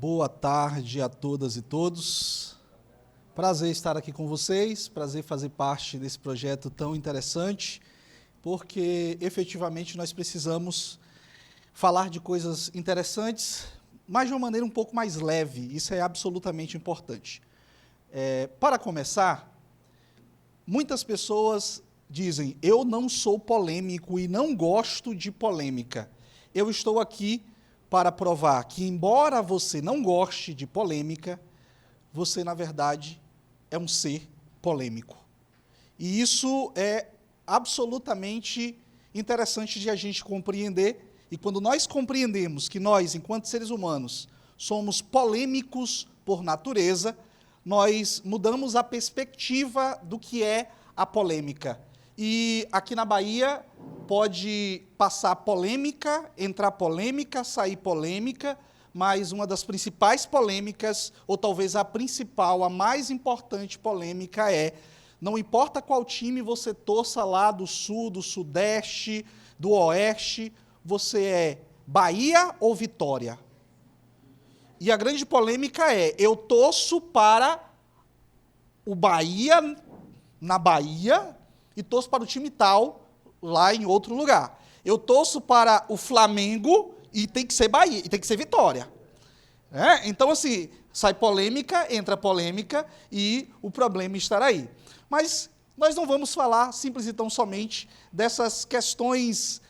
Boa tarde a todas e todos. Prazer estar aqui com vocês, prazer fazer parte desse projeto tão interessante, porque efetivamente nós precisamos falar de coisas interessantes, mas de uma maneira um pouco mais leve. Isso é absolutamente importante. Para começar, muitas pessoas dizem: eu não sou polêmico e não gosto de polêmica. Eu estou aqui para provar que, embora você não goste de polêmica, você, na verdade, é um ser polêmico. E isso é absolutamente interessante de a gente compreender, e quando nós compreendemos que nós, enquanto seres humanos, somos polêmicos por natureza, nós mudamos a perspectiva do que é a polêmica. E aqui na Bahia pode passar polêmica, entrar polêmica, sair polêmica, mas uma das principais polêmicas, ou talvez a principal, a mais importante polêmica é: não importa qual time você torça lá do Sul, do Sudeste, do Oeste, você é Bahia ou Vitória? E a grande polêmica é: eu torço para o Bahia na Bahia e torço para o time tal lá em outro lugar. Eu torço para o Flamengo e tem que ser Bahia, e tem que ser Vitória. Então, assim, sai polêmica, entra polêmica e o problema estará aí. Mas nós não vamos falar simples e tão somente dessas questões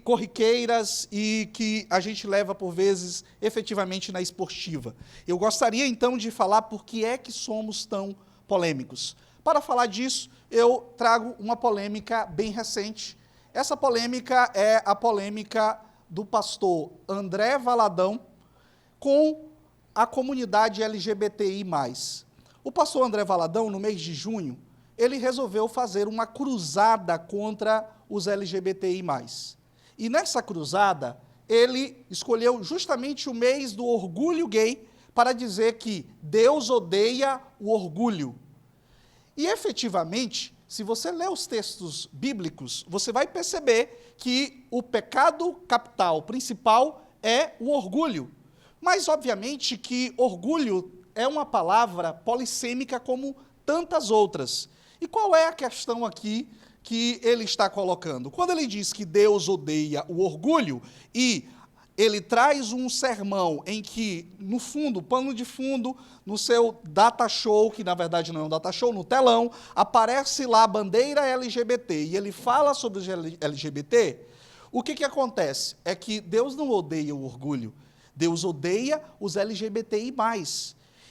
corriqueiras e que a gente leva, por vezes, efetivamente na esportiva. Eu gostaria, então, de falar por que é que somos tão polêmicos. Para falar disso, eu trago uma polêmica bem recente. Essa polêmica é a polêmica do pastor André Valadão com a comunidade LGBTI+. O pastor André Valadão, no mês de junho, ele resolveu fazer uma cruzada contra os LGBTI+. E nessa cruzada, ele escolheu justamente o mês do orgulho gay para dizer que Deus odeia o orgulho. E, efetivamente, se você ler os textos bíblicos, você vai perceber que o pecado capital, principal, é o orgulho. Mas, obviamente, que orgulho é uma palavra polissêmica como tantas outras. E qual é a questão aqui que ele está colocando? Quando ele diz que Deus odeia o orgulho e ele traz um sermão em que, no fundo, pano de fundo, no seu data show, que na verdade não é um data show, no telão, aparece lá a bandeira LGBT, e ele fala sobre os LGBT, o que acontece? É que Deus não odeia o orgulho, Deus odeia os LGBTI+.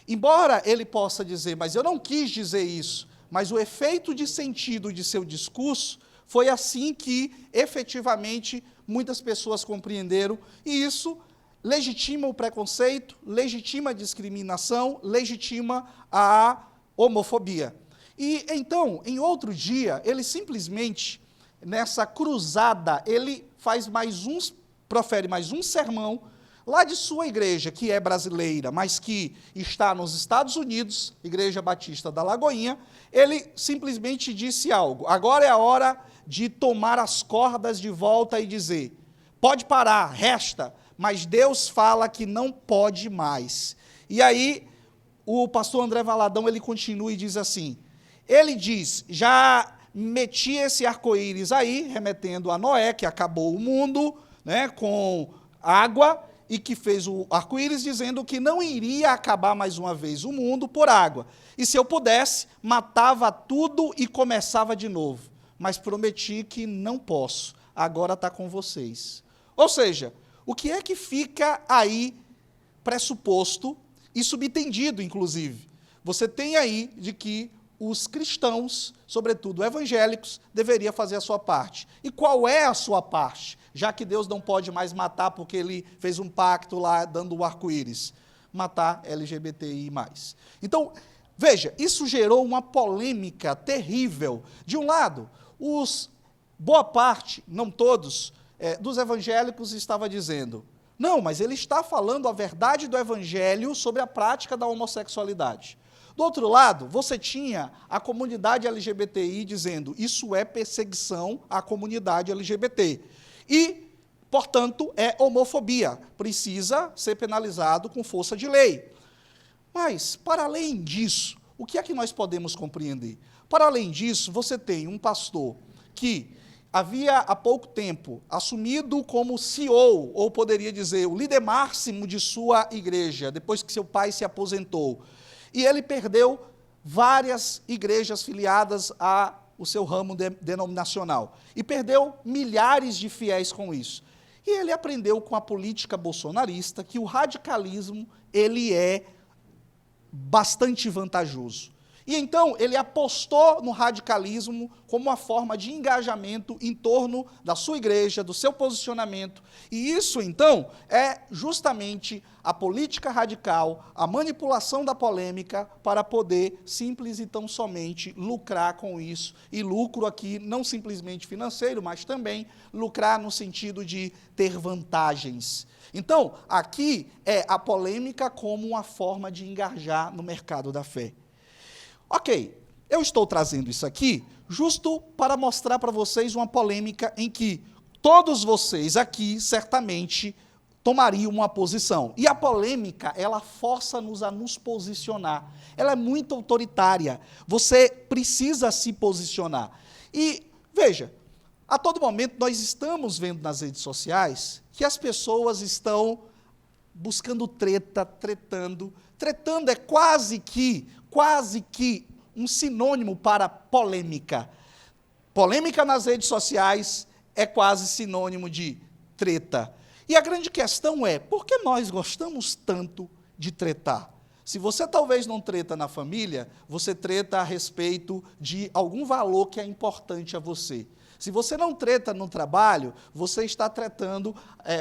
Embora ele possa dizer: mas eu não quis dizer isso, mas o efeito de sentido de seu discurso foi assim que, efetivamente, muitas pessoas compreenderam, e isso legitima o preconceito, legitima a discriminação, legitima a homofobia. E, então, em outro dia, ele simplesmente, nessa cruzada, ele profere mais um sermão, lá de sua igreja, que é brasileira, mas que está nos Estados Unidos, Igreja Batista da Lagoinha. Ele simplesmente disse algo: agora é a hora de tomar as cordas de volta e dizer: pode parar, resta, mas Deus fala que não pode mais. E aí, o pastor André Valadão, ele continua e diz assim, ele diz: já meti esse arco-íris aí, remetendo a Noé, que acabou o mundo, né, com água, e que fez o arco-íris, dizendo que não iria acabar mais uma vez o mundo por água. E se eu pudesse, matava tudo e começava de novo. Mas prometi que não posso, agora está com vocês. Ou seja, o que é que fica aí pressuposto e subentendido, inclusive? Você tem aí de que os cristãos, sobretudo evangélicos, deveriam fazer a sua parte. E qual é a sua parte? Já que Deus não pode mais matar porque ele fez um pacto lá dando o arco-íris. Matar LGBTI+. Então, veja, isso gerou uma polêmica terrível. De um lado, boa parte, não todos, dos evangélicos estava dizendo: não, mas ele está falando a verdade do evangelho sobre a prática da homossexualidade. Do outro lado, você tinha a comunidade LGBTI dizendo: isso é perseguição à comunidade LGBT. E Portanto, é homofobia, precisa ser penalizado com força de lei. Mas, para além disso, o que é que nós podemos compreender? Para além disso, você tem um pastor que havia há pouco tempo assumido como CEO, ou poderia dizer, o líder máximo de sua igreja, depois que seu pai se aposentou. E ele perdeu várias igrejas filiadas ao seu ramo denominacional. E perdeu milhares de fiéis com isso. E ele aprendeu com a política bolsonarista que o radicalismo, ele é bastante vantajoso. E então ele apostou no radicalismo como uma forma de engajamento em torno da sua igreja, do seu posicionamento. E isso, então, é justamente a política radical, a manipulação da polêmica para poder simples e tão somente lucrar com isso. E lucro aqui não simplesmente financeiro, mas também lucrar no sentido de ter vantagens. Então, aqui é a polêmica como uma forma de engajar no mercado da fé. Ok, eu estou trazendo isso aqui justo para mostrar para vocês uma polêmica em que todos vocês aqui certamente tomariam uma posição. E a polêmica, ela força-nos a nos posicionar. Ela é muito autoritária. Você precisa se posicionar. E, veja, a todo momento nós estamos vendo nas redes sociais que as pessoas estão buscando treta, tretando. Tretando é quase que um sinônimo para polêmica. Polêmica nas redes sociais é quase sinônimo de treta. E a grande questão é, por que nós gostamos tanto de tretar? Se você talvez não treta na família, você treta a respeito de algum valor que é importante a você. Se você não treta no trabalho, você está tretando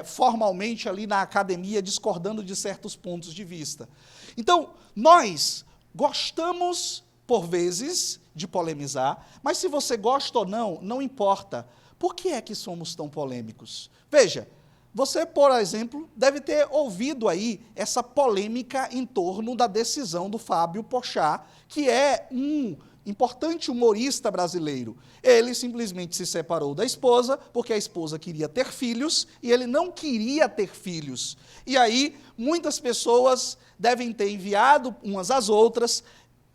formalmente ali na academia, discordando de certos pontos de vista. Então, nós gostamos, por vezes, de polemizar, mas se você gosta ou não, não importa. Por que é que somos tão polêmicos? Veja, você, por exemplo, deve ter ouvido aí essa polêmica em torno da decisão do Fábio Porchat, que é um importante humorista brasileiro. Ele simplesmente se separou da esposa, porque a esposa queria ter filhos, e ele não queria ter filhos. E aí, muitas pessoas devem ter enviado umas às outras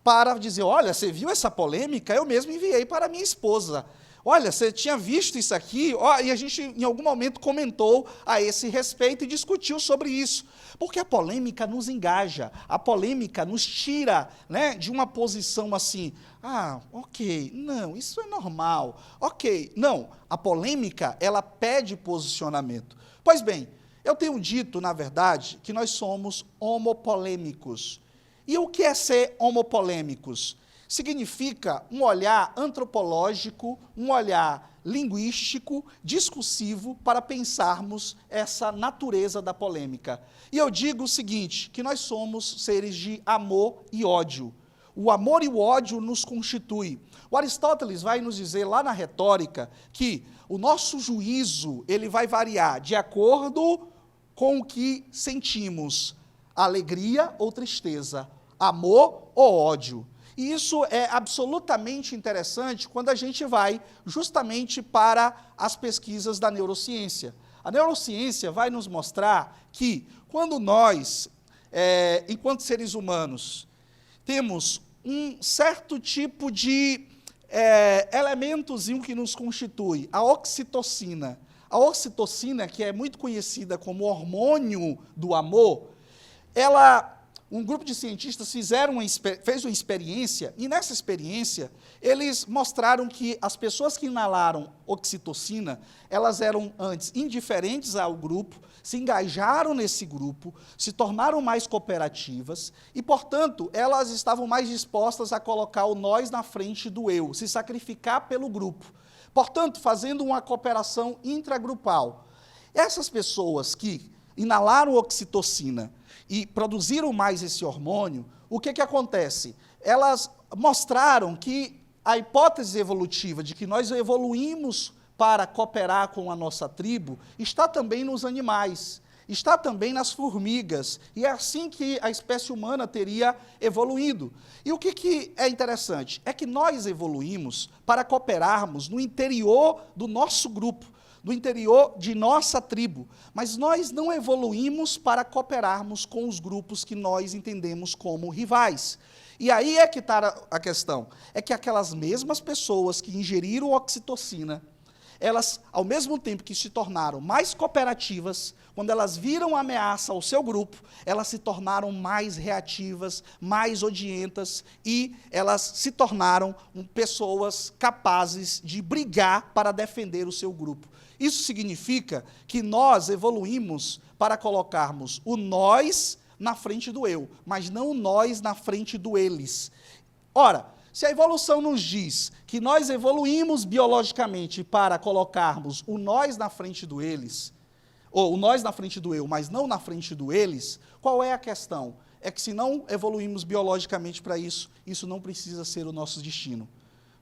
para dizer, olha, você viu essa polêmica? Eu mesmo enviei para minha esposa. Olha, você tinha visto isso aqui? E a gente, em algum momento, comentou a esse respeito e discutiu sobre isso. Porque a polêmica nos engaja, a polêmica nos tira, né, de uma posição assim, ok, não, isso é normal, ok. Não, a polêmica, ela pede posicionamento. Pois bem, eu tenho dito, na verdade, que nós somos homopolêmicos. E o que é ser homopolêmicos? Significa um olhar antropológico, um olhar linguístico, discursivo, para pensarmos essa natureza da polêmica. E eu digo o seguinte, que nós somos seres de amor e ódio. O amor e o ódio nos constituem. O Aristóteles vai nos dizer lá na retórica que o nosso juízo ele vai variar de acordo com o que sentimos, alegria ou tristeza, amor ou ódio. E isso é absolutamente interessante quando a gente vai justamente para as pesquisas da neurociência. A neurociência vai nos mostrar que quando nós, enquanto seres humanos, temos um certo tipo de elementozinho que nos constitui, a oxitocina. A oxitocina, que é muito conhecida como hormônio do amor, um grupo de cientistas fez uma experiência, e nessa experiência, eles mostraram que as pessoas que inalaram oxitocina, elas eram antes indiferentes ao grupo, se engajaram nesse grupo, se tornaram mais cooperativas, e, portanto, elas estavam mais dispostas a colocar o nós na frente do eu, se sacrificar pelo grupo. Portanto, fazendo uma cooperação intragrupal. Essas pessoas que inalaram oxitocina e produziram mais esse hormônio, o que acontece? Elas mostraram que a hipótese evolutiva de que nós evoluímos para cooperar com a nossa tribo está também nos animais, está também nas formigas, e é assim que a espécie humana teria evoluído. E o que é interessante? É que nós evoluímos para cooperarmos no interior do nosso grupo. do interior de nossa tribo, mas nós não evoluímos para cooperarmos com os grupos que nós entendemos como rivais. E aí é que está a questão, é que aquelas mesmas pessoas que ingeriram oxitocina, elas, ao mesmo tempo que se tornaram mais cooperativas, quando elas viram a ameaça ao seu grupo, elas se tornaram mais reativas, mais odientas, e elas se tornaram pessoas capazes de brigar para defender o seu grupo. Isso significa que nós evoluímos para colocarmos o nós na frente do eu, mas não o nós na frente do eles. Ora, se a evolução nos diz que nós evoluímos biologicamente para colocarmos o nós na frente do eles, ou o nós na frente do eu, mas não na frente do eles, qual é a questão? É que se não evoluímos biologicamente para isso, isso não precisa ser o nosso destino.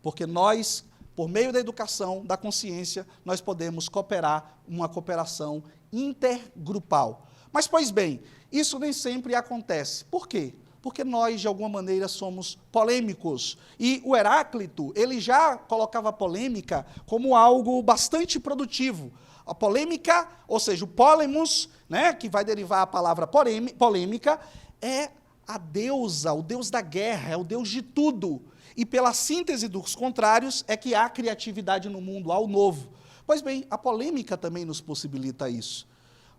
Porque nós, por meio da educação, da consciência, nós podemos cooperar, uma cooperação intergrupal. Mas, pois bem, isso nem sempre acontece. Por quê? Porque nós, de alguma maneira, somos polêmicos. E o Heráclito, ele já colocava a polêmica como algo bastante produtivo. A polêmica, ou seja, o polemos, né, que vai derivar a palavra polêmica, é a deusa, o deus da guerra, é o deus de tudo. E pela síntese dos contrários é que há criatividade no mundo, há o novo. Pois bem, a polêmica também nos possibilita isso.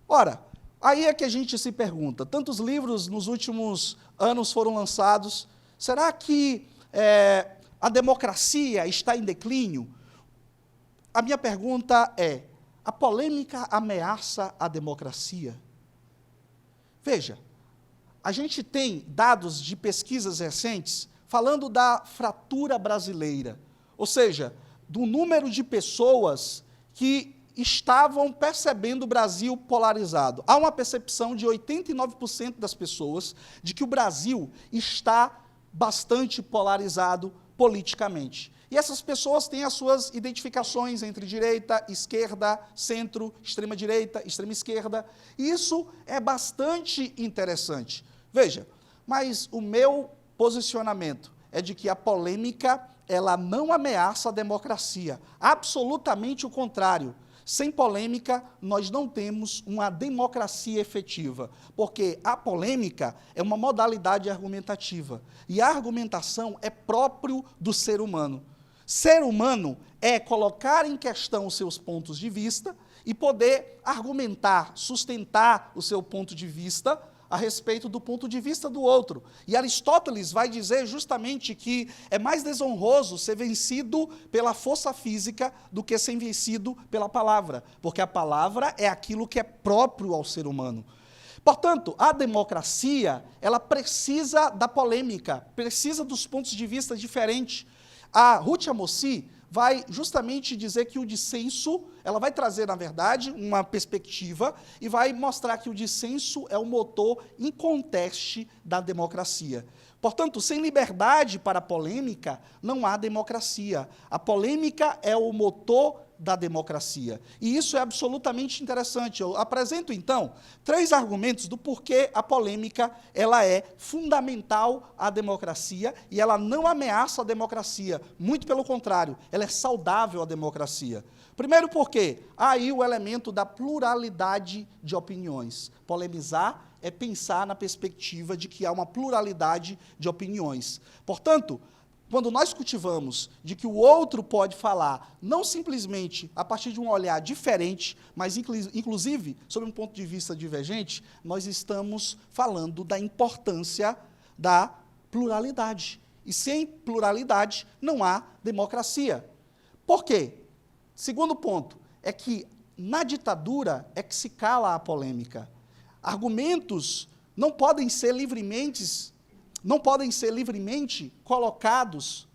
Ora, aí é que a gente se pergunta, tantos livros nos últimos anos foram lançados, será que a democracia está em declínio? A minha pergunta é, a polêmica ameaça a democracia? Veja, a gente tem dados de pesquisas recentes falando da fratura brasileira, ou seja, do número de pessoas que estavam percebendo o Brasil polarizado. Há uma percepção de 89% das pessoas de que o Brasil está bastante polarizado politicamente. E essas pessoas têm as suas identificações entre direita, esquerda, centro, extrema-direita, extrema-esquerda. E isso é bastante interessante. Veja, mas o meu posicionamento é de que a polêmica, ela não ameaça a democracia. Absolutamente o contrário. Sem polêmica, nós não temos uma democracia efetiva, porque a polêmica é uma modalidade argumentativa, e a argumentação é próprio do ser humano. Ser humano é colocar em questão os seus pontos de vista e poder argumentar, sustentar o seu ponto de vista a respeito do ponto de vista do outro. E Aristóteles vai dizer justamente que é mais desonroso ser vencido pela força física do que ser vencido pela palavra, porque a palavra é aquilo que é próprio ao ser humano. Portanto, a democracia, ela precisa da polêmica, precisa dos pontos de vista diferentes. A Ruth Amossi vai justamente dizer que o dissenso, ela vai trazer, na verdade, uma perspectiva e vai mostrar que o dissenso é o motor inconteste da democracia. Portanto, sem liberdade para a polêmica, não há democracia. A polêmica é o motor da democracia. E isso é absolutamente interessante. Eu apresento, então, 3 argumentos do porquê a polêmica ela é fundamental à democracia e ela não ameaça a democracia. Muito pelo contrário, ela é saudável à democracia. Primeiro porque há aí o elemento da pluralidade de opiniões. Polemizar é pensar na perspectiva de que há uma pluralidade de opiniões. Portanto, quando nós cultivamos de que o outro pode falar, não simplesmente a partir de um olhar diferente, mas inclusive sob um ponto de vista divergente, nós estamos falando da importância da pluralidade. E sem pluralidade não há democracia. Por quê? Segundo ponto, é que na ditadura é que se cala a polêmica. Argumentos não podem ser livremente colocados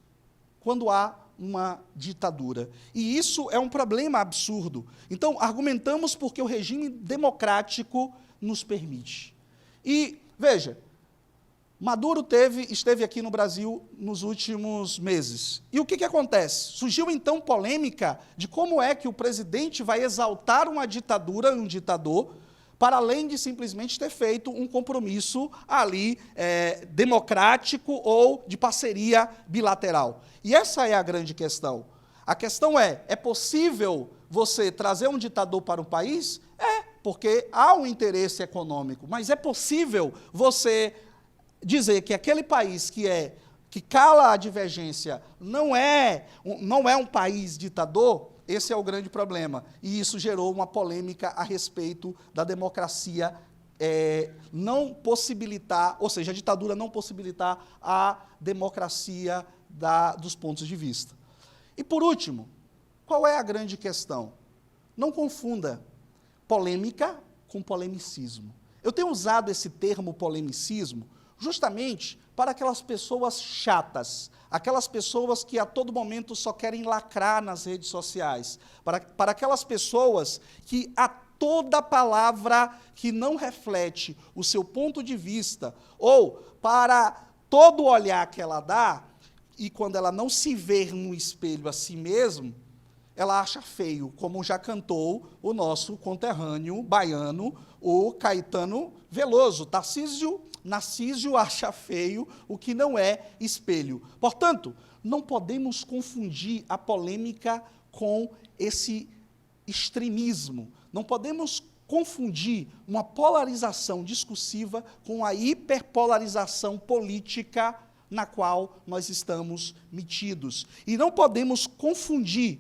quando há uma ditadura. E isso é um problema absurdo. Então, argumentamos porque o regime democrático nos permite. E, veja, Maduro esteve aqui no Brasil nos últimos meses. E o que acontece? Surgiu, então, polêmica de como é que o presidente vai exaltar uma ditadura, um ditador, para além de simplesmente ter feito um compromisso ali democrático ou de parceria bilateral. E essa é a grande questão. A questão é possível você trazer um ditador para um país? É, porque há um interesse econômico, mas é possível você dizer que aquele país que cala a divergência não é um país ditador? Esse é o grande problema. E isso gerou uma polêmica a respeito da democracia não possibilitar, ou seja, a ditadura não possibilitar a democracia dos pontos de vista. E, por último, qual é a grande questão? Não confunda polêmica com polemicismo. Eu tenho usado esse termo polemicismo justamente para aquelas pessoas chatas, aquelas pessoas que a todo momento só querem lacrar nas redes sociais, para aquelas pessoas que a toda palavra que não reflete o seu ponto de vista, ou para todo olhar que ela dá, e quando ela não se vê no espelho a si mesmo, ela acha feio, como já cantou o nosso conterrâneo baiano, o Caetano Veloso. Narciso acha feio o que não é espelho. Portanto, não podemos confundir a polêmica com esse extremismo. Não podemos confundir uma polarização discursiva com a hiperpolarização política na qual nós estamos metidos. E não podemos confundir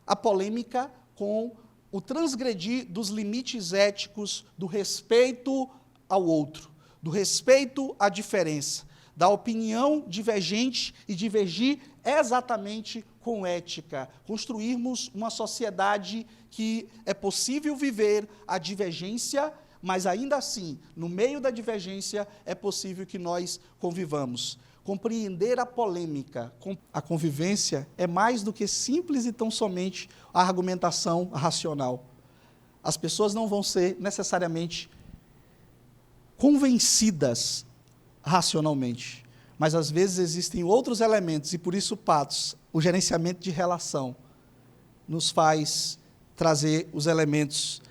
a polêmica com o transgredir dos limites éticos do respeito ao outro, do respeito à diferença, da opinião divergente e divergir exatamente com ética, construirmos uma sociedade que é possível viver a divergência, mas ainda assim, no meio da divergência, é possível que nós convivamos. Compreender a polêmica, a convivência, é mais do que simples e tão somente a argumentação racional. As pessoas não vão ser necessariamente convencidas racionalmente, mas às vezes existem outros elementos, e por isso, Patos, o gerenciamento de relação, nos faz trazer os elementos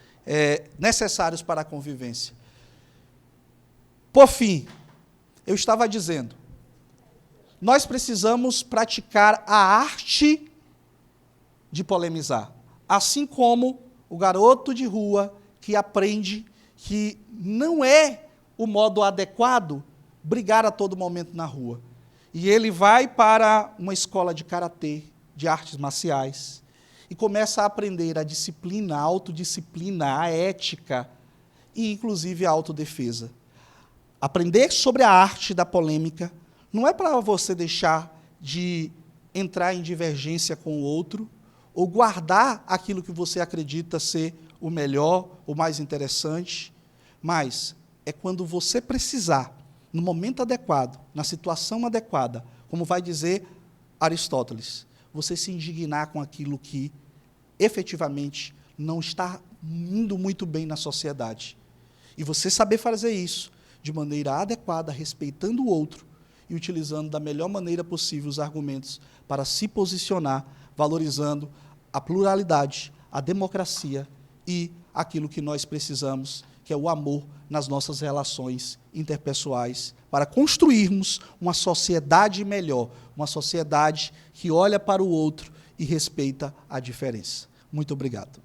necessários para a convivência. Por fim, eu estava dizendo, nós precisamos praticar a arte de polemizar, assim como o garoto de rua que aprende que não é o modo adequado brigar a todo momento na rua. E ele vai para uma escola de karatê, de artes marciais, e começa a aprender a disciplina, a autodisciplina, a ética e, inclusive, a autodefesa. Aprender sobre a arte da polêmica não é para você deixar de entrar em divergência com o outro ou guardar aquilo que você acredita ser o melhor, o mais interessante, mas é quando você precisar, no momento adequado, na situação adequada, como vai dizer Aristóteles, você se indignar com aquilo que efetivamente não está indo muito bem na sociedade. E você saber fazer isso de maneira adequada, respeitando o outro e utilizando da melhor maneira possível os argumentos para se posicionar, valorizando a pluralidade, a democracia e aquilo que nós precisamos, que é o amor nas nossas relações interpessoais, para construirmos uma sociedade melhor, uma sociedade que olha para o outro e respeita a diferença. Muito obrigado.